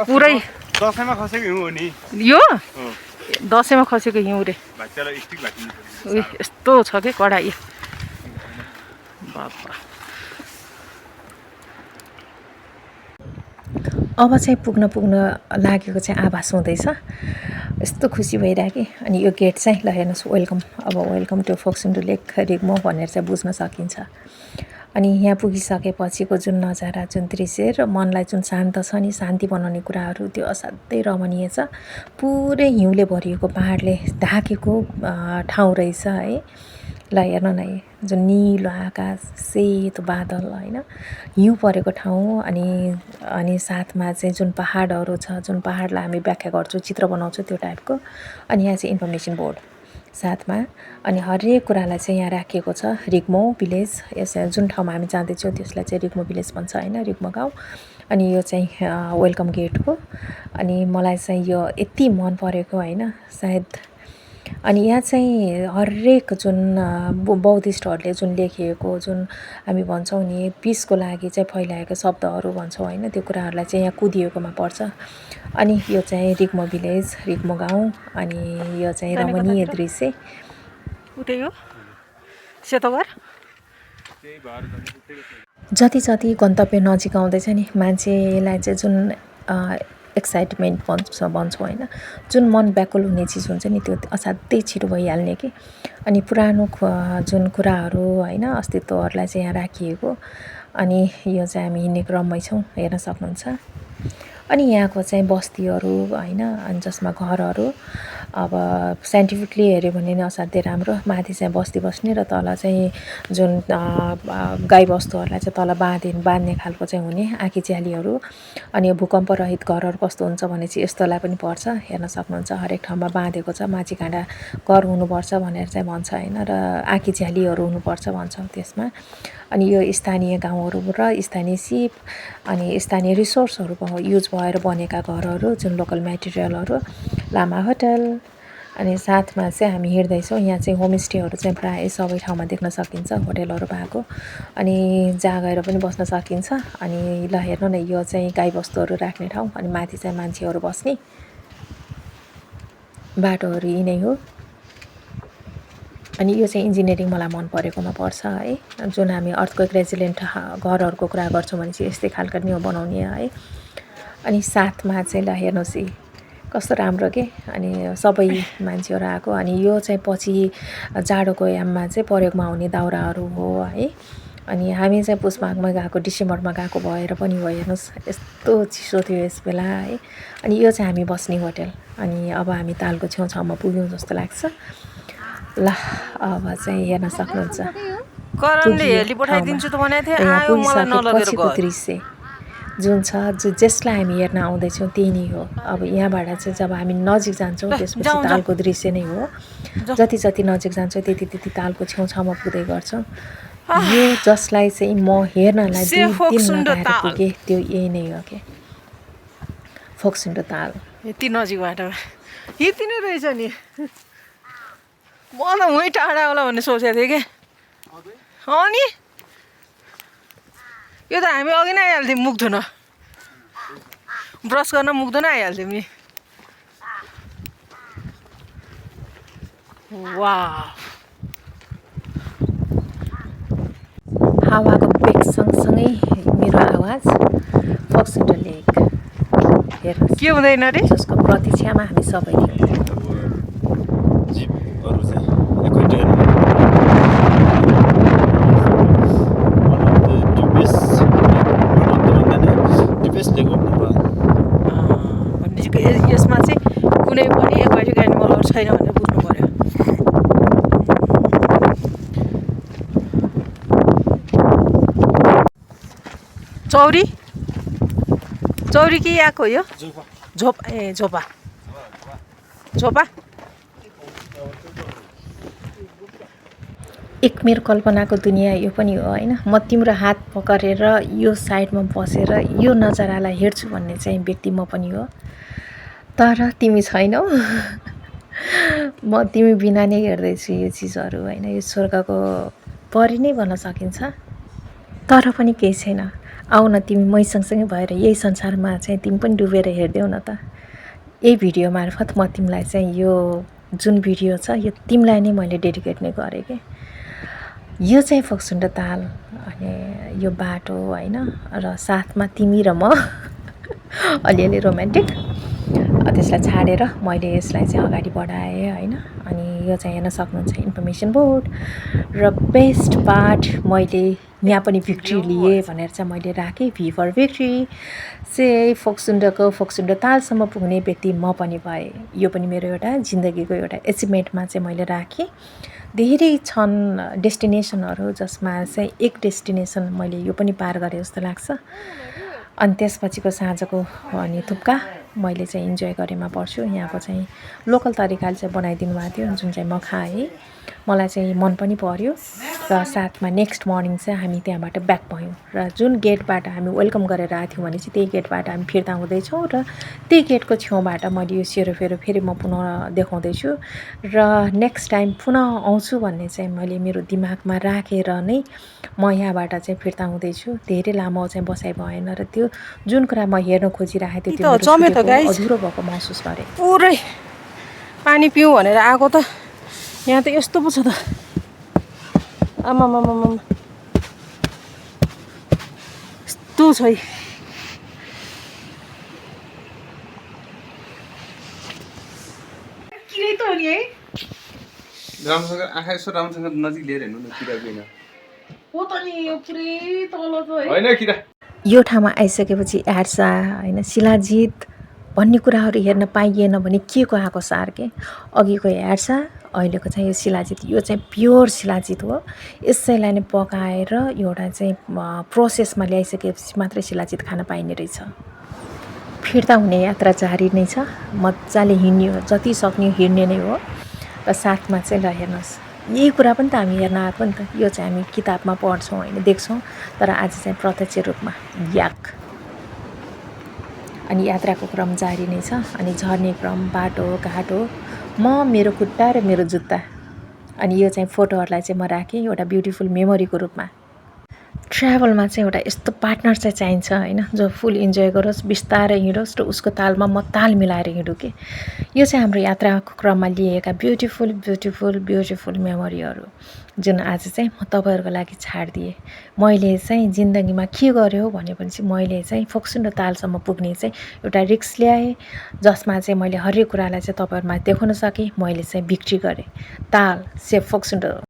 पुरै दसैँमा खसेको हिउँ हो नि यो दसैँमा खसेको हिउँ रे यस्तो छ कि कडाई अब चाहिँ पुग्न लागेको चाहिँ आभास हुँदैछ यस्तो खुसी भइरहेको कि अनि यो गेट चाहिँ ल हेर्नुहोस् वेलकम टु फोक्सुन्डो लेक रिग्मो भनेर चाहिँ बुझ्न सकिन्छ अनि यहाँ पुगिसकेपछिको जुन नजारा जुन दृश्य र मनलाई जुन शान्त छ नि शान्ति बनाउने कुराहरू त्यो असाध्यै रमणीय छ पुरै हिउँले भरिएको पहाडले ढाकेको ठाउँ रहेछ है ल हेर्नु न जुन निलो आकाश सेतो बादल होइन हिउँ परेको ठाउँ अनि साथमा चाहिँ जुन पहाडहरू छ जुन पहाडलाई हामी व्याख्या गर्छौँ चित्र बनाउँछौँ त्यो टाइपको अनि यहाँ चाहिँ इन्फर्मेसन बोर्ड साथमा अनि हरेक कुरालाई चाहिँ यहाँ राखिएको छ रिग्मो भिलेज यस जुन ठाउँमा हामी जाँदैछौँ त्यसलाई चाहिँ रिग्मो भिलेज भन्छ होइन रिग्मो गाउँ अनि यो चाहिँ वेलकम गेट हो अनि मलाई चाहिँ यो यति मन परेको होइन सायद अनि यहाँ चाहिँ हरेक जुन बौद्धिस्टहरूले जुन लेखिएको जुन हामी भन्छौँ नि पिसको लागि चाहिँ फैलाएको शब्दहरू भन्छौँ होइन त्यो कुराहरूलाई चाहिँ यहाँ कुदिएकोमा पर्छ अनि यो चाहिँ रिग्मो भिलेज रिग्मो गाउँ अनि यो चाहिँ रमणीय दृश्य उतै हो सेतोघर जति गन्तव्य नजिक आउँदैछ नि मान्छेलाई चाहिँ जुन एक्साइटमेन्ट भन्छौँ होइन जुन मन व्याकुल हुने चिज हुन्छ नि त्यो असाध्यै छिटो भइहाल्ने कि अनि पुरानो जुन कुराहरू होइन अस्तित्वहरूलाई चाहिँ यहाँ राखिएको अनि यो चाहिँ हामी हिँड्ने क्रममै छौँ हेर्न सक्नुहुन्छ अनि यहाँको चाहिँ बस्तीहरू होइन अनि जसमा घरहरू अब साइन्टिफिकली हेऱ्यो भने नि असाध्यै राम्रो माथि चाहिँ बस्ती बस्ने र तल चाहिँ जुन गाईबस्तुहरूलाई चाहिँ तल बाँध्ने खालको चाहिँ हुने आँखी च्यालीहरू अनि भूकम्प रहित घरहरू कस्तो हुन्छ भने चाहिँ यस्तोलाई पनि पर्छ हेर्न सक्नुहुन्छ हरेक ठाउँमा बाँधेको छ माची काँडा घर हुनुपर्छ भनेर चाहिँ भन्छ होइन र आँखी च्यालीहरू हुनुपर्छ भन्छ त्यसमा अनि यो स्थानीय गाउँहरू र स्थानीय सिप अनि स्थानीय रिसोर्सहरू युज भएर बनेका घरहरू जुन लोकल मेटेरियलहरू लामा होटल अनि साथमा चाहिँ हामी हिँड्दैछौँ यहाँ चाहिँ होमस्टेहरू चाहिँ प्रायः सबै ठाउँमा देख्न सकिन्छ होटलहरू भएको अनि जहाँ गएर पनि बस्न सकिन्छ अनि ल हेर्नु न यो चाहिँ गाईबस्तुहरू राख्ने ठाउँ अनि माथि चाहिँ मान्छेहरू बस्ने बाटोहरू यिनै हो अनि यो चाहिँ इन्जिनियरिङ मलाई मन परेकोमा पर्छ है जुन हामी अर्थक्वेक रेजिलेन्ट घरहरूको कुरा गर्छौँ भने चाहिँ यस्तै खालको नि हो बनाउने है अनि साथमा चाहिँ ल हेर्नुहोस् कस्तो राम्रो के अनि सबै मान्छेहरू आएको अनि यो चाहिँ पछि जाडोको याममा चाहिँ प्रयोगमा हुने दाउराहरू हो है अनि हामी चाहिँ पुष माघमा गएको डिसेम्बरमा गएको भएर पनि हो हेर्नुहोस् यस्तो चिसो थियो यस बेला है अनि यो चाहिँ हामी बस्ने होटल अनि अब हामी तालको छेउछाउमा पुग्यौँ जस्तो लाग्छ ल अब चाहिँ हेर्न सक्नुहुन्छ करणले हेली पठाइदिन्छु त भनेको थिएँ आयो मलाई नलगेर गयो दृश्य जुन छ जसलाई हामी हेर्न आउँदैछौँ त्यही नै हो अब यहाँबाट चाहिँ जब हामी नजिक जान्छौँ त्यसपछि तालको दृश्य नै हो जति जति नजिक जान्छौँ त्यति त्यति तालको छेउछाउमा पुग्दै गर्छौँ यो जसलाई चाहिँ म हेर्नलाई 2 दिन लगाएर पुगेँ त्यो यही नै हो के फोक्सुन्डो ताल यति नजिकबाट यति नै रहेछ नि म त उहीँ टाढा होला भन्ने सोचेको थिएँ कि अनि यो त हामी अघि नै आइहाल्थ्यौँ मुख धुन ब्रस गर्न मुख धुन आइहाल्थ्यौँ नि वाह हावाको बेग सँगसँगै मेरो आवाज फोक्सुन्डो लेक हेर्नुहोस् के हुँदैन अरे जसको प्रतीक्षामा हामी सबै थियौँ जीवहरू चाहिँ एकैचोटि यसमा चाहिँ कुनै पनि एक्वाटिक एनिमलहरू छैन भनेर बुझ्नु पर्यो चौरी चौरी के आएको यो झोपा ए झोपा झोपा एक मेरो कल्पनाको दुनियाँ यो पनि हो होइन म तिम्रो हात पकडेर यो साइडमा बसेर यो नजारालाई हेर्छु भन्ने चाहिँ व्यक्ति म पनि हो तर तिमी छैनौ म तिमी बिना नै हेर्दैछु यो चिजहरू होइन यो स्वर्गको परी नै भन्न सकिन्छ तर पनि केही छैन आऊ न तिमी मै सँगसँगै भएर यही संसारमा चाहिँ तिमी पनि डुबेर हेर्देऊ न त यही भिडियो मार्फत म तिमीलाई चाहिँ यो जुन भिडियो छ यो तिमीलाई नै मैले डेडिकेट नै गरेँ कि यो चाहिँ फोक्सुन्डो ताल अनि यो बाटो होइन र साथमा तिमी र म अलिअलि रोमान्टिक त्यसलाई छाडेर मैले यसलाई चाहिँ अगाडि बढाएँ होइन अनि यो चाहिँ हेर्न सक्नुहुन्छ इन्फर्मेसन बोर्ड र बेस्ट पार्ट मैले यहाँ पनि भिक्ट्री लिएँ भनेर चाहिँ मैले राखेँ भी फर भिक्ट्री चाहिँ फोक्सुन्डो तालसम्म पुग्ने व्यक्ति म पनि भएँ यो पनि मेरो एउटा जिन्दगीको एउटा एचिभमेन्टमा चाहिँ मैले राखेँ धेरै छन् डेस्टिनेसनहरू जसमा चाहिँ एक डेस्टिनेसन मैले यो पनि पार गरेँ जस्तो लाग्छ अनि त्यसपछिको साँझको अनि थुप्का मैले चाहिँ इन्जोय गरेमा पर्छु यहाँको चाहिँ लोकल तरिकाले चाहिँ बनाइदिनु भएको थियो जुन चाहिँ म खाएँ मलाई चाहिँ मन पनि पर्यो र साथमा नेक्स्ट मर्निङ चाहिँ हामी त्यहाँबाट ब्याक भयौँ र जुन गेटबाट हामी वेलकम गरेर आएको थियौँ भने चाहिँ त्यही गेटबाट हामी फिर्ता हुँदैछौँ र त्यही गेटको छेउबाट मैले यो सेरोफेरो फेरि म पुनः देखाउँदैछु र नेक्स्ट टाइम पुनः आउँछु भन्ने चाहिँ मैले मेरो दिमागमा राखेर नै म यहाँबाट चाहिँ फिर्ता हुँदैछु धेरै लामो चाहिँ बसाइ भएन र त्यो जुन कुरा म हेर्न खोजिरहेको थिएँ त्यो अधुरो भएको महसुस गरेँ पुरै पानी पिउँ भनेर आएको त यहाँ त यस्तो पो छ त आमामामामा यस्तो छ है किरै त हो नि है राम्रोसँग आँखा यसो राम्रोसँग नजिक लिएर हेर्नु न किरा किन हो त नि यो पुरै तल त है होइन किरा यो ठाउँमा आइसकेपछि एड्सा होइन शिलाजित भन्ने कुराहरू हेर्न पाइएन भने के को आएको सार के अघिको हेर्छ अहिलेको चाहिँ यो शिलाजित यो चाहिँ प्योर शिलाजित हो यसैलाई नै पकाएर एउटा चाहिँ प्रोसेसमा ल्याइसकेपछि मात्रै शिलाजित खान पाइने रहेछ फिर्ता हुने यात्रा जारी नै छ मजाले हिँड्ने हो जति सक्ने हिँड्ने नै हो र साथमा चाहिँ ल हेर्नुहोस् यही कुरा पनि त हामी हेर्न आएको नि त यो चाहिँ हामी किताबमा पढ्छौँ होइन देख्छौँ तर आज चाहिँ प्रत्यक्ष रूपमा याक अनि यात्राको क्रम जारी नै छ अनि झर्ने क्रम बाटो घाटो म मेरो खुट्टा र मेरो जुत्ता अनि यो चाहिँ फोटोहरूलाई चाहिँ म राखेँ एउटा ब्युटिफुल मेमोरीको रूपमा ट्राभलमा चाहिँ एउटा यस्तो पार्टनर चाहिँ चाहिन्छ होइन जो फुल इन्जोय गरोस् बिस्तारै हिँडोस् र उसको तालमा म ताल मिलाएर हिँडुँ कि यो चाहिँ हाम्रो यात्राको क्रममा लिएका ब्युटिफुल ब्युटिफुल ब्युटिफुल मेमोरीहरू जुन आज चाहिँ म तपाईँहरूको लागि छाडिदिएँ मैले चाहिँ जिन्दगीमा के गर्यो भनेपछि मैले चाहिँ फोक्सुन्डो तालसम्म पुग्ने चाहिँ एउटा रिस्क ल्याएँ जसमा चाहिँ मैले हरेक कुरालाई चाहिँ तपाईँहरूमा देखाउन सकेँ मैले चाहिँ बिक्री गरेँ ताल से फोक्सुन्डो